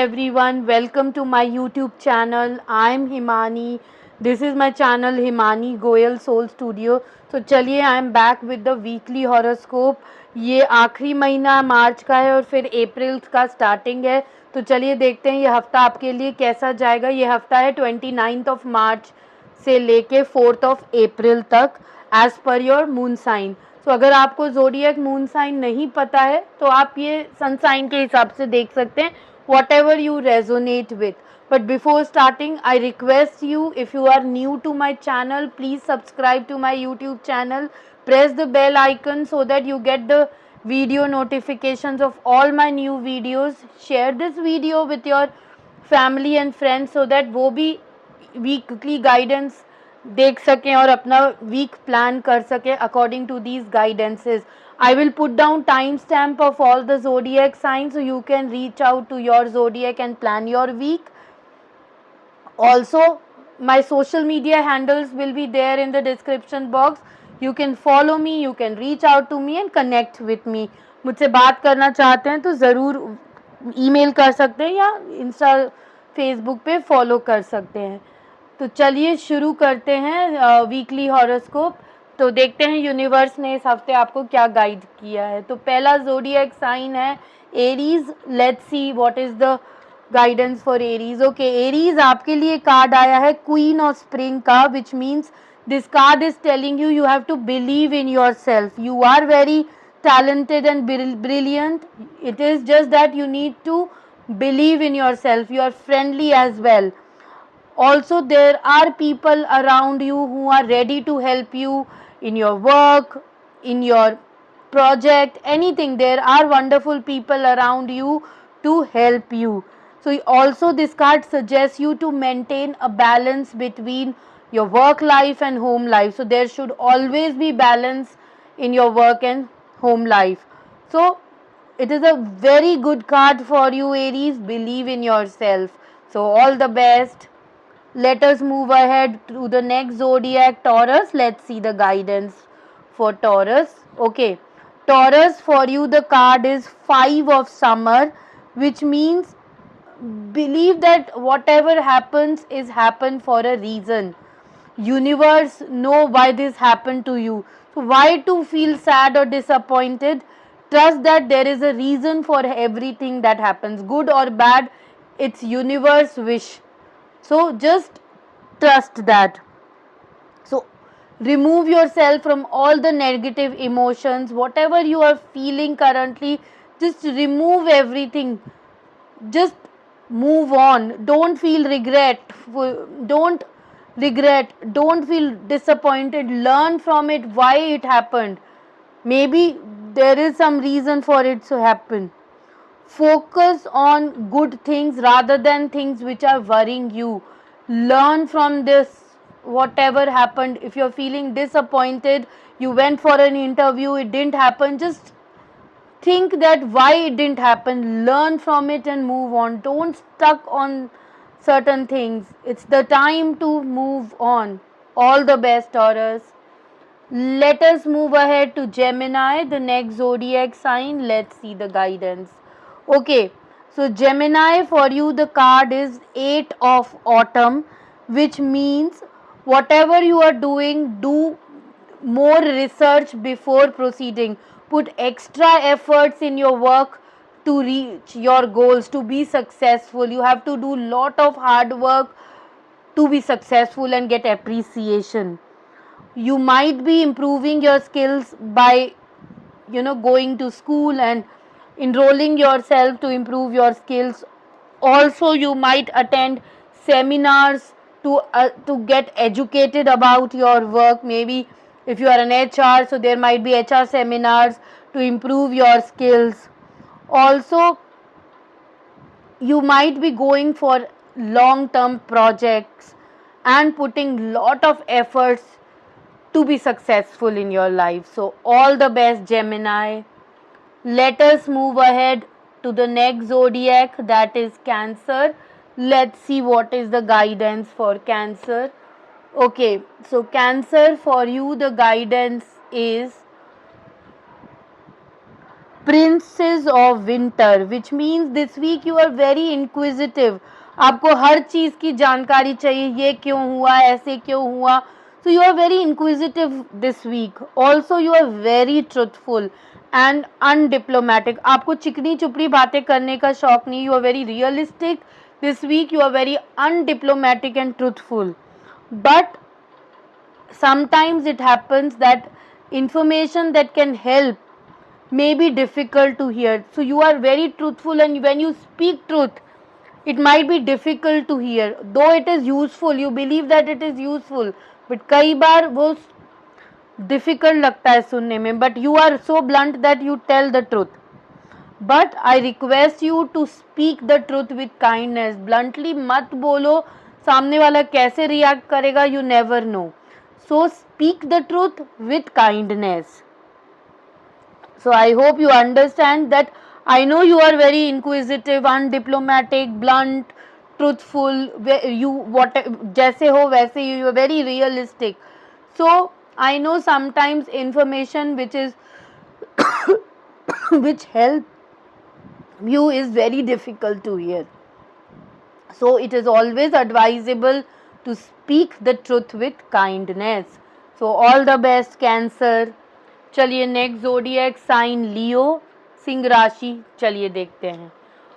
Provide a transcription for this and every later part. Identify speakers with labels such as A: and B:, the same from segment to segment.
A: Everyone, welcome to my YouTube channel. I'm Himani. This is my channel Himani Goyal Soul Studio. तो चलिए I am back with the weekly horoscope. ये आखिरी महीना मार्च का है और फिर अप्रैल का स्टार्टिंग है. तो चलिए देखते हैं ये हफ्ता आपके लिए कैसा जाएगा. ये हफ्ता है 29 ऑफ मार्च से लेके 4 ऑफ अप्रैल तक as per your moon sign. तो अगर आपको ज़ोडिएक मून साइन नहीं पता है तो आप ये सन साइन के हिसाब से देख सकते हैं, whatever you resonate with. But before starting, I request you, if you are new to my channel, please subscribe to my YouTube channel, press the bell icon so that you get the video notifications of all my new videos. Share this video with your family and friends so that वो भी weekly guidance देख सकें और अपना week plan कर सकें according to these guidances. I will put down timestamp of all the zodiac signs so you can reach out to your zodiac and plan your week. Also, my social media handles will be there in the description box. You can follow me, you can reach out to me and connect with me. मुझसे बात करना चाहते हैं तो ज़रूर email कर सकते हैं या इंस्टा फेसबुक पे फॉलो कर सकते हैं. तो चलिए शुरू करते हैं वीकली हॉरोस्कोप. तो देखते हैं यूनिवर्स ने इस हफ्ते आपको क्या गाइड किया है. तो पहला ज़ोडिएक साइन है Aries. Let's see what is the guidance for Aries. Okay Aries, आपके लिए कार्ड आया है क्वीन ऑफ स्प्रिंग का, which means this card is telling you have to believe in yourself. You are very talented and brilliant. It is just that you need to believe in yourself. You are friendly as well. Also, there are people around you who are ready to help you in your work, in your project, anything. There are wonderful people around you to help you. So also this card suggests you to maintain a balance between your work life and home life. So there should always be balance in your work and home life. So it is a very good card for you, Aries. Believe in yourself. So all the best. Let us move ahead to the next zodiac, Taurus. Let's see the guidance for Taurus. Okay, Taurus, for you the card is 5 of summer, which means believe that whatever happens is happen for a reason. Universe know why this happened to you. So why to feel sad or disappointed? Trust that there is a reason for everything that happens, good or bad. It's universe wish. So just trust that. So remove yourself from all the negative emotions, whatever you are feeling currently, just remove everything. Just move on. Don't feel regret. Don't regret. Don't feel disappointed. Learn from it why it happened. Maybe there is some reason for it to happen. Focus on good things rather than things which are worrying you. Learn from this, whatever happened. If you're feeling disappointed, you went for an interview, it didn't happen, just think that why it didn't happen. Learn from it and move on. Don't stuck on certain things. It's the time to move on. All the best, Taurus. Let us move ahead to Gemini, the next zodiac sign. Let's see the guidance. Okay, so Gemini, for you the card is 8 of autumn, which means whatever you are doing, do more research before proceeding. Put extra efforts in your work to reach your goals, to be successful. You have to do lot of hard work to be successful and get appreciation. You might be improving your skills by going to school and enrolling yourself to improve your skills. Also, you might attend seminars to get educated about your work. Maybe if you are an HR, so there might be HR seminars to improve your skills. Also, you might be going for long term projects and putting lot of efforts to be successful in your life. So all the best, Gemini. Let us move ahead to the next zodiac, that is Cancer. Let's see what is the guidance for Cancer. Okay, so Cancer, for you the guidance is Princes of Winter, which means this week you are very inquisitive. आपको हर चीज की जानकारी चाहिए, ये क्यों हुआ, ऐसे क्यों हुआ. So you are very inquisitive this week. Also you are very truthful and undiplomatic. आपको चिकनी चुपड़ी बातें करने का शौक नहीं. You are very realistic this week. You are very undiplomatic and truthful. But sometimes it happens that information that can help may be difficult to hear. So you are very truthful, and when you speak truth, it might be difficult to hear. Though it is useful, you believe that it is useful, but कई बार वो difficult लगता है सुनने में. But you are so blunt that you tell the truth. But I request you to speak the truth with kindness. Bluntly मत बोलो, सामने वाला कैसे react करेगा, you never know. So speak the truth with kindness. So I hope you understand that. I know you are very inquisitive, undiplomatic, blunt, truthful. You what जैसे हो वैसे you are very realistic. So I know sometimes information which is which help you is very difficult to hear. So it is always advisable to speak the truth with kindness. So all the best, Cancer. चलिए next zodiac sign लियो, सिंह राशि. चलिए देखते हैं.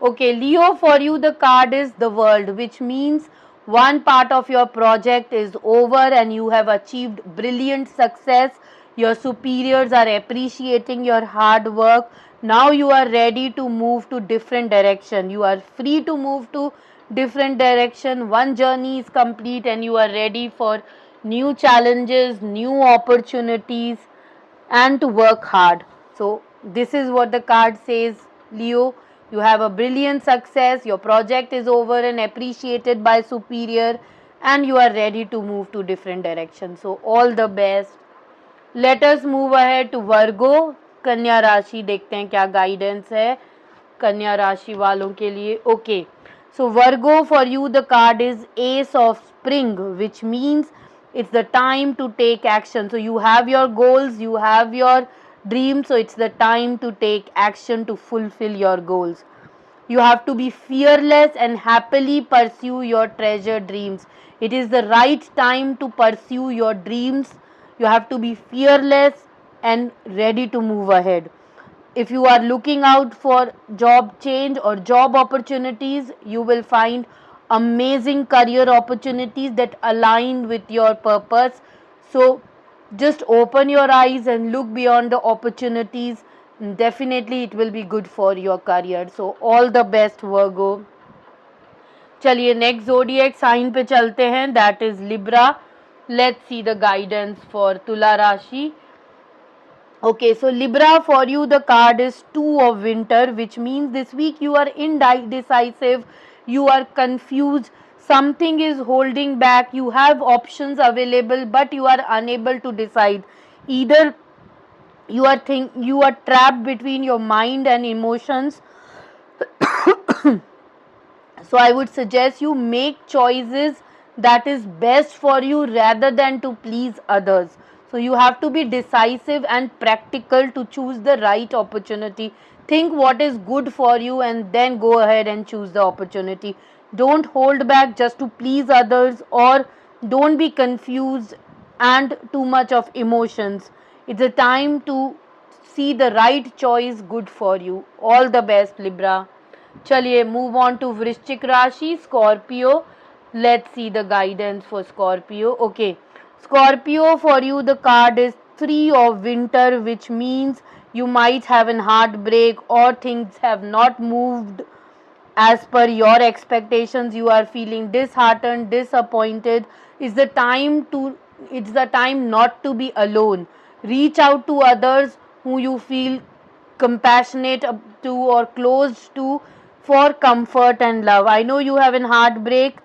A: Okay, Leo, for you the card is the world, which means one part of your project is over and you have achieved brilliant success. Your superiors are appreciating your hard work. Now you are ready to move to different direction. You are free to move to different direction. One journey is complete and you are ready for new challenges, new opportunities, and to work hard. So this is what the card says, Leo. You have a brilliant success, your project is over and appreciated by superior, and you are ready to move to different directions. So all the best. Let us move ahead to Virgo. कन्या राशि देखते हैं क्या guidance है कन्या राशि वालों के लिए. Okay, so Virgo, for you the card is Ace of Spring, which means it's the time to take action. So you have your goals, you have your dreams, so it's the time to take action to fulfill your goals. You have to be fearless and happily pursue your treasured dreams. It is the right time to pursue your dreams. You have to be fearless and ready to move ahead. If you are looking out for job change or job opportunities, you will find amazing career opportunities that align with your purpose. So just open your eyes and look beyond the opportunities. Definitely it will be good for your career. So all the best, Virgo. चलिए next zodiac sign पे चलते हैं, that is Libra. Let's see the guidance for तुला राशि. Okay, so Libra, for you the card is Two of Winter, which means this week you are indecisive, you are confused, something is holding back, you have options available but you are unable to decide. Either you are trapped between your mind and emotions. So I would suggest you make choices that is best for you rather than to please others. So you have to be decisive and practical to choose the right opportunity. Think what is good for you and then go ahead and choose the opportunity. Don't hold back just to please others, or don't be confused and too much of emotions. It's a time to see the right choice good for you. All the best, Libra. चलिए move on to वृश्चिक राशि, Scorpio. Let's see the guidance for Scorpio. Okay, Scorpio, for you the card is Three of Winter, which means you might have an heartbreak or things have not moved as per your expectations. You are feeling disheartened, disappointed. It's the time not to be alone. Reach out to others who you feel compassionate to or close to for comfort and love. I know you have a heartbreak.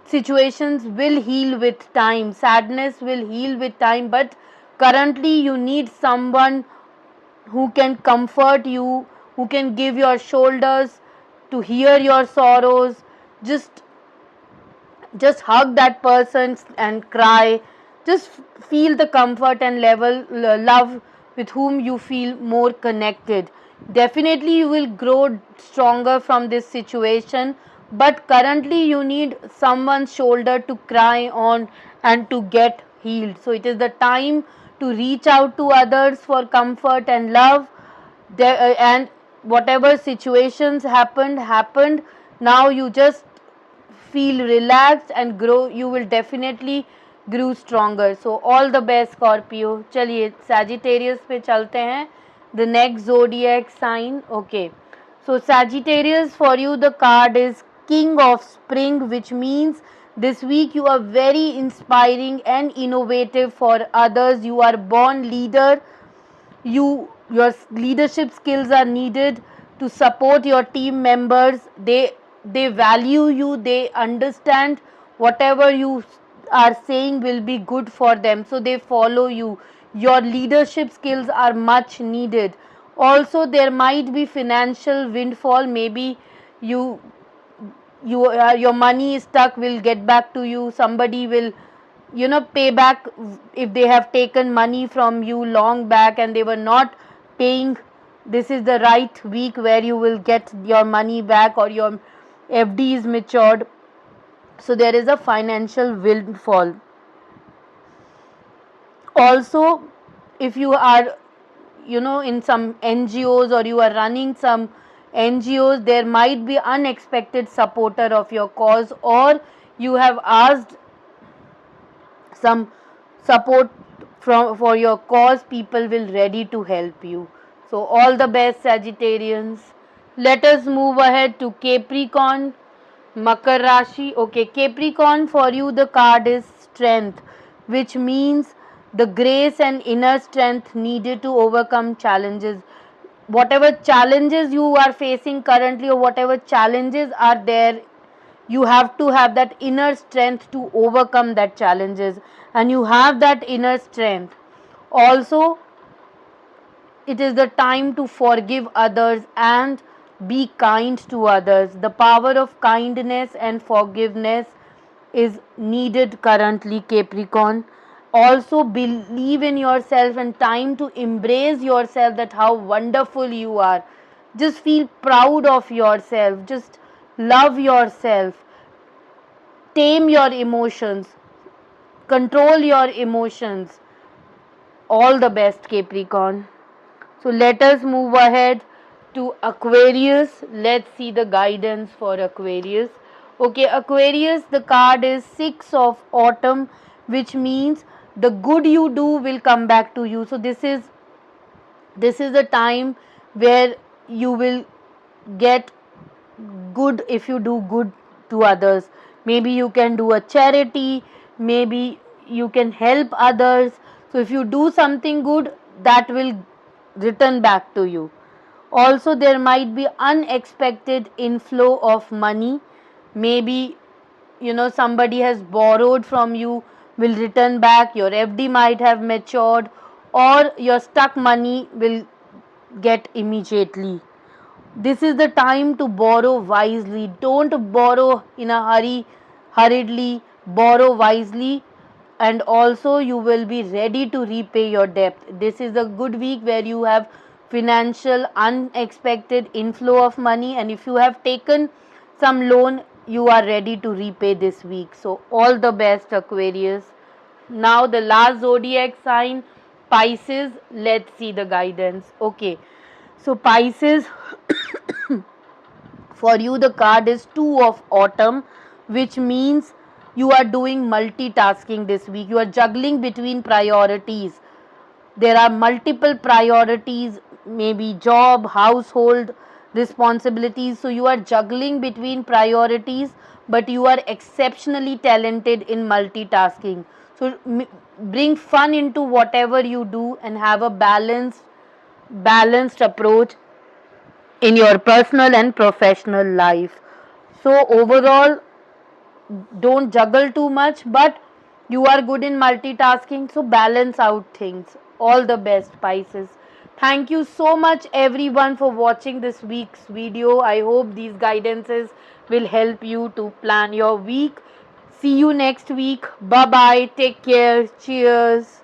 A: Situations will heal with time, sadness will heal with time, but currently you need someone who can comfort you, who can give your shoulders to hear your sorrows. Just hug that person and cry. Just feel the comfort and love with whom you feel more connected. Definitely you will grow stronger from this situation, but currently you need someone's shoulder to cry on and to get healed. So it is the time to reach out to others for comfort and love. And whatever situations happened. Now you just feel relaxed and grow. You will definitely grow stronger. So all the best, Scorpio. चलिए Sagittarius पे चलते हैं. The next zodiac sign. Okay, so Sagittarius, for you the card is King of Spring, which means this week you are very inspiring and innovative for others. You are born leader. Your leadership skills are needed to support your team members. They value you, they understand whatever you are saying will be good for them, so they follow you. Your leadership skills are much needed. Also, there might be financial windfall. Maybe you your money is stuck, will get back to you. Somebody will pay back if they have taken money from you long back and they were not paying. This is the right week where you will get your money back, or your FD is matured. So there is a financial windfall. Also, if you are in some NGOs, or you are running some NGOs, there might be unexpected supporter of your cause, or you have asked some support for your cause. People will ready to help you. So all the best, Sagittarians. Let us move ahead to Capricorn, Makar Rashi. Okay, Capricorn, for you the card is Strength, which means the grace and inner strength needed to overcome challenges. Whatever challenges you are facing currently, or whatever challenges are there, you have to have that inner strength to overcome that challenges, and you have that inner strength. Also, it is the time to forgive others and be kind to others. The power of kindness and forgiveness is needed currently, Capricorn. Also, believe in yourself and time to embrace yourself, that how wonderful you are. Just feel proud of yourself. Just love yourself. Tame your emotions. Control your emotions. All the best, Capricorn. So let us move ahead to Aquarius. Let's see the guidance for Aquarius. Okay, Aquarius, the card is 6 of Autumn, which means the good you do will come back to you. So this is the time where you will get good if you do good to others. Maybe you can do a charity, maybe you can help others. So if you do something good, that will return back to you. Also, there might be unexpected inflow of money. Maybe somebody has borrowed from you, will return back. Your FD might have matured, or your stuck money will get immediately. This is the time to borrow wisely. Don't borrow in a hurriedly. Borrow wisely, and also you will be ready to repay your debt. This is a good week where you have financial unexpected inflow of money, and if you have taken some loan, you are ready to repay this week. So all the best, Aquarius. Now the last zodiac sign, Pisces. Let's see the guidance. Okay, so Pisces, for you the card is 2 of Autumn, which means you are doing multitasking this week. You are juggling between priorities. There are multiple priorities, maybe job, household responsibilities. So you are juggling between priorities, but you are exceptionally talented in multitasking. So bring fun into whatever you do and have a balanced approach in your personal and professional life. So overall, don't juggle too much, but you are good in multitasking, so balance out things. All the best, Pisces. Thank you so much everyone for watching this week's video. I hope these guidances will help you to plan your week. See you next week. Bye bye. Take care. Cheers.